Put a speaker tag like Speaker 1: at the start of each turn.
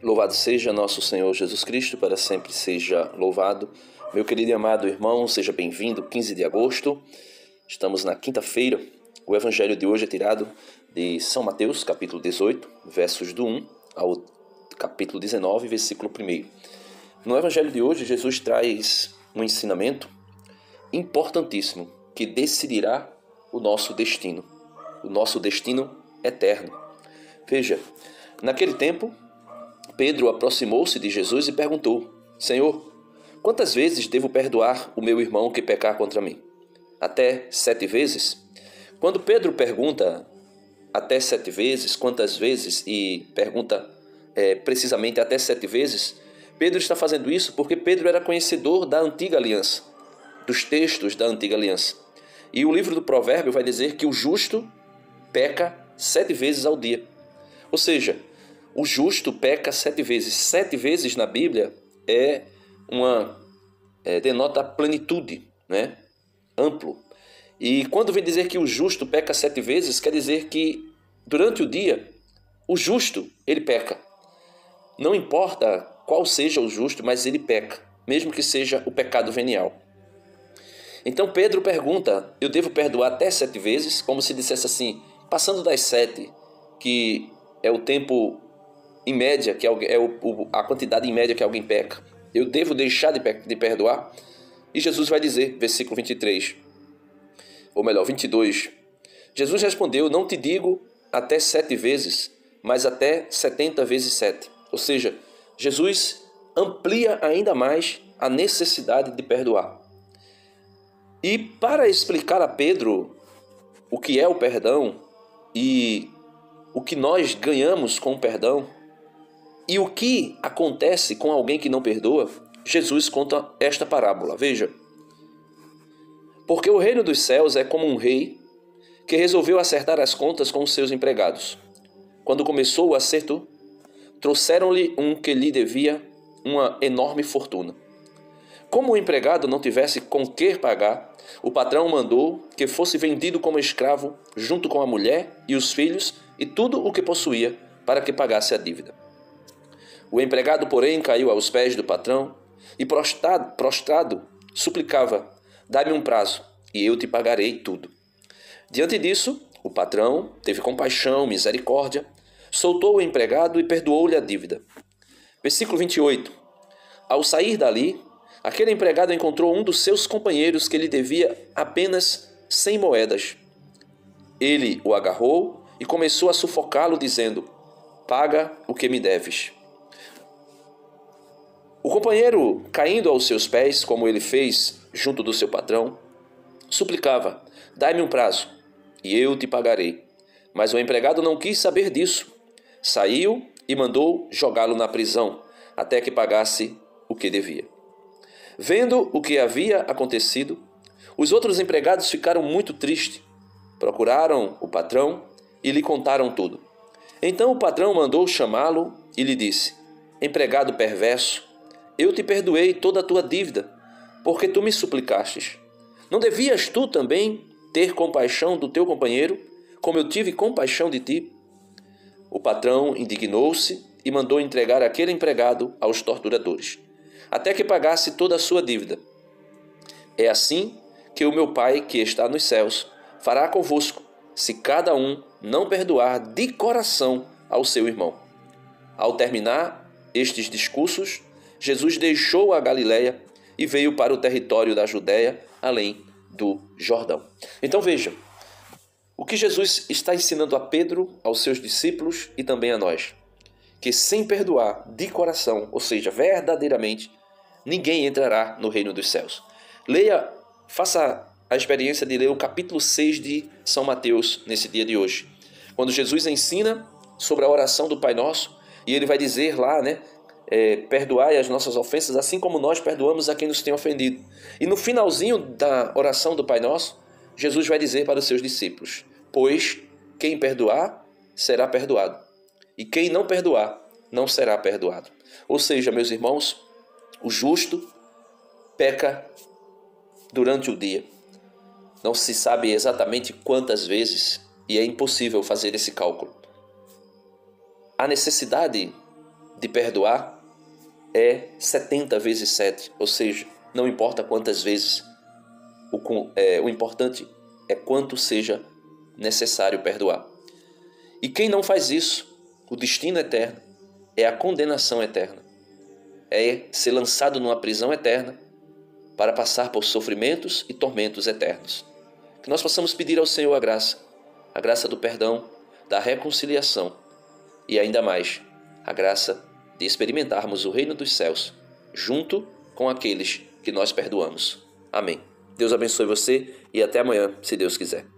Speaker 1: Louvado seja nosso Senhor Jesus Cristo, para sempre seja louvado. Meu querido e amado irmão, seja bem-vindo, 15 de agosto. Estamos na quinta-feira. O evangelho de hoje é tirado de São Mateus, capítulo 18, versos do 1 ao capítulo 19, versículo 1. No evangelho de hoje, Jesus traz um ensinamento importantíssimo que decidirá o nosso destino eterno. Veja, naquele tempo, Pedro aproximou-se de Jesus e perguntou: Senhor, quantas vezes devo perdoar o meu irmão que pecar contra mim? Até 7 vezes? Quando Pedro pergunta até 7 vezes, quantas vezes, e pergunta precisamente até 7 vezes, Pedro está fazendo isso porque Pedro era conhecedor da antiga aliança, dos textos da antiga aliança. E o livro do Provérbio vai dizer que o justo peca 7 vezes ao dia. Ou seja, o justo peca 7 vezes. 7 vezes na Bíblia denota plenitude, né? Amplo. E quando vem dizer que o justo peca 7 vezes, quer dizer que durante o dia, o justo, ele peca. Não importa qual seja o justo, mas ele peca, mesmo que seja o pecado venial. Então Pedro pergunta: eu devo perdoar até 7 vezes? Como se dissesse assim, passando das 7, que é o tempo em média, que a quantidade em média que alguém peca, eu devo deixar de perdoar? E Jesus vai dizer, versículo 23, ou melhor, 22, Jesus respondeu: não te digo até 7 vezes, mas até 70 vezes 7. Ou seja, Jesus amplia ainda mais a necessidade de perdoar. E para explicar a Pedro o que é o perdão e o que nós ganhamos com o perdão, e o que acontece com alguém que não perdoa, Jesus conta esta parábola. Veja. Porque o reino dos céus é como um rei que resolveu acertar as contas com os seus empregados. Quando começou o acerto, trouxeram-lhe um que lhe devia uma enorme fortuna. Como o empregado não tivesse com que pagar, o patrão mandou que fosse vendido como escravo junto com a mulher e os filhos e tudo o que possuía para que pagasse a dívida. O empregado, porém, caiu aos pés do patrão e, prostrado, suplicava: dá-me um prazo e eu te pagarei tudo. Diante disso, o patrão teve compaixão, misericórdia, soltou o empregado e perdoou-lhe a dívida. Versículo 28. Ao sair dali, aquele empregado encontrou um dos seus companheiros que lhe devia apenas 100 moedas. Ele o agarrou e começou a sufocá-lo, dizendo: paga o que me deves. O companheiro, caindo aos seus pés, como ele fez junto do seu patrão, suplicava: dai-me um prazo, e eu te pagarei. Mas o empregado não quis saber disso. Saiu e mandou jogá-lo na prisão, até que pagasse o que devia. Vendo o que havia acontecido, os outros empregados ficaram muito tristes. Procuraram o patrão e lhe contaram tudo. Então o patrão mandou chamá-lo e lhe disse: empregado perverso, eu te perdoei toda a tua dívida, porque tu me suplicastes. Não devias tu também ter compaixão do teu companheiro, como eu tive compaixão de ti? O patrão indignou-se e mandou entregar aquele empregado aos torturadores, até que pagasse toda a sua dívida. É assim que o meu Pai, que está nos céus, fará convosco, se cada um não perdoar de coração ao seu irmão. Ao terminar estes discursos, Jesus deixou a Galileia e veio para o território da Judéia, além do Jordão. Então veja, o que Jesus está ensinando a Pedro, aos seus discípulos e também a nós: que sem perdoar de coração, ou seja, verdadeiramente, ninguém entrará no reino dos céus. Faça a experiência de ler o capítulo 6 de São Mateus nesse dia de hoje, quando Jesus ensina sobre a oração do Pai Nosso, e ele vai dizer lá, perdoai as nossas ofensas, assim como nós perdoamos a quem nos tem ofendido. E no finalzinho da oração do Pai Nosso, Jesus vai dizer para os seus discípulos: pois quem perdoar, será perdoado, e quem não perdoar, não será perdoado. Ou seja, meus irmãos, o justo peca durante o dia. Não se sabe exatamente quantas vezes, e é impossível fazer esse cálculo. A necessidade de perdoar é 70 vezes 7, ou seja, não importa quantas vezes, o importante é quanto seja necessário perdoar. E quem não faz isso, o destino eterno é a condenação eterna, é ser lançado numa prisão eterna para passar por sofrimentos e tormentos eternos. Que nós possamos pedir ao Senhor a graça do perdão, da reconciliação e ainda mais, a graça de experimentarmos o reino dos céus junto com aqueles que nós perdoamos. Amém. Deus abençoe você e até amanhã, se Deus quiser.